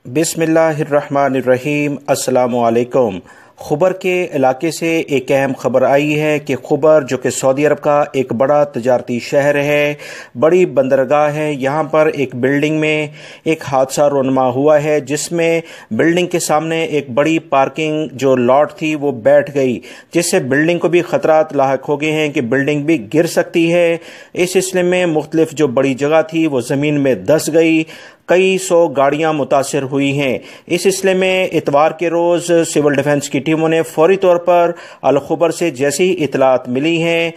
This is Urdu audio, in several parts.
بسم اللہ الرحمن الرحیم۔ السلام علیکم۔ خبر کے علاقے سے ایک اہم خبر آئی ہے کہ خبر جو کہ سعودی عرب کا ایک بڑا تجارتی شہر ہے، بڑی بندرگاہ ہے، یہاں پر ایک بلڈنگ میں ایک حادثہ رونما ہوا ہے جس میں بلڈنگ کے سامنے ایک بڑی پارکنگ جو لاٹ تھی وہ بیٹھ گئی، جس سے بلڈنگ کو بھی خطرات لاحق ہو گئے ہیں کہ بلڈنگ بھی گر سکتی ہے۔ اس سلسلے میں مختلف جو بڑی جگہ تھی وہ زمین میں دھس گئی، کئی سو گاڑیاں متاثر ہوئی ہیں۔ اس سلسلے میں اتوار کے روز سول ڈیفنس کی ٹیموں نے فوری طور پر الخبر سے جیسی اطلاعات ملی ہیں،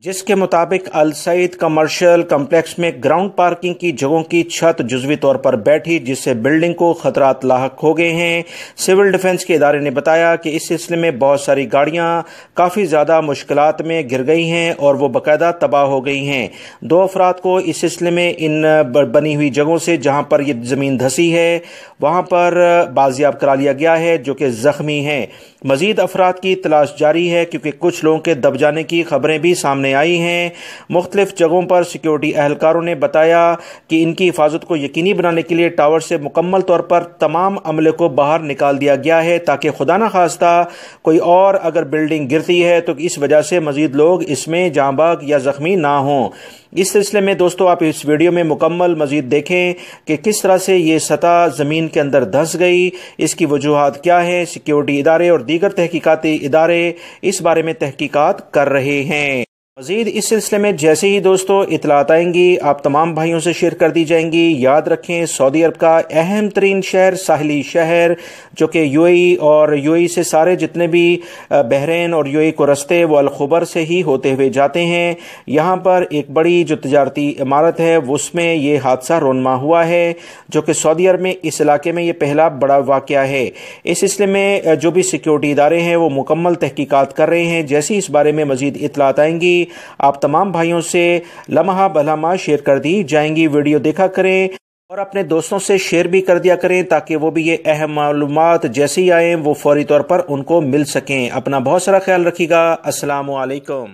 جس کے مطابق السعید کمرشل کمپلیکس میں گراؤنڈ پارکنگ کی جگہوں کی چھت جزوی طور پر بیٹھی، جس سے بلڈنگ کو خطرات لاحق ہو گئے ہیں۔ سول ڈیفنس کے ادارے نے بتایا کہ اس سلسلے میں بہت ساری گاڑیاں کافی زیادہ مشکلات میں گر گئی ہیں اور وہ باقاعدہ تباہ ہو گئی ہیں۔ 2 افراد کو اس سلسلے میں ان بنی ہوئی جگہوں سے جہاں پر یہ زمین دھسی ہے وہاں پر بازیاب کرا لیا گیا ہے جو کہ زخمی ہیں۔ مزید افراد کی تلاش جاری ہے کیونکہ کچھ لوگوں کے دب جانے کی خبریں بھی سامنے آئی ہیں۔ مختلف جگہوں پر سیکیورٹی اہلکاروں نے بتایا کہ ان کی حفاظت کو یقینی بنانے کے لیے ٹاور سے مکمل طور پر تمام عملے کو باہر نکال دیا گیا ہے تاکہ خدا نہ خواستہ کوئی اور اگر بلڈنگ گرتی ہے تو اس وجہ سے مزید لوگ اس میں جاں بحق یا زخمی نہ ہوں۔ اس سلسلے میں دوستو آپ اس ویڈیو میں مکمل مزید دیکھیں کہ کس طرح سے یہ سطح زمین کے اندر دھس گئی، اس کی وجوہات کیا ہیں۔ سیکیورٹی ادارے اور دیگر تحقیقاتی ادارے اس بارے میں تحقیقات کر رہے ہیں۔ مزید اس سلسلے میں جیسے ہی دوستو اطلاعات آئیں گی آپ تمام بھائیوں سے شیئر کر دی جائیں گی۔ یاد رکھیں سعودی عرب کا اہم ترین شہر، ساحلی شہر جو کہ یو اے ای اور یو اے ای سے سارے جتنے بھی بحرین اور یو اے ای کو رستے وہ الخبر سے ہی ہوتے ہوئے جاتے ہیں۔ یہاں پر ایک بڑی جو تجارتی عمارت ہے اس میں یہ حادثہ رونما ہوا ہے جو کہ سعودی عرب میں اس علاقے میں یہ پہلا بڑا واقعہ ہے۔ اس سلسلے میں جو بھی سیکیورٹی ادارے ہیں وہ مکمل تحقیقات کر رہے ہیں۔ جیسے اس بارے میں مزید اطلاعات آئیں گی آپ تمام بھائیوں سے لمحہ بلمحہ شیئر کر دی جائیں گی۔ ویڈیو دیکھا کریں اور اپنے دوستوں سے شیئر بھی کر دیا کریں تاکہ وہ بھی یہ اہم معلومات جیسے ہی آئیں وہ فوری طور پر ان کو مل سکیں۔ اپنا بہت سارا خیال رکھیے گا۔ السلام علیکم۔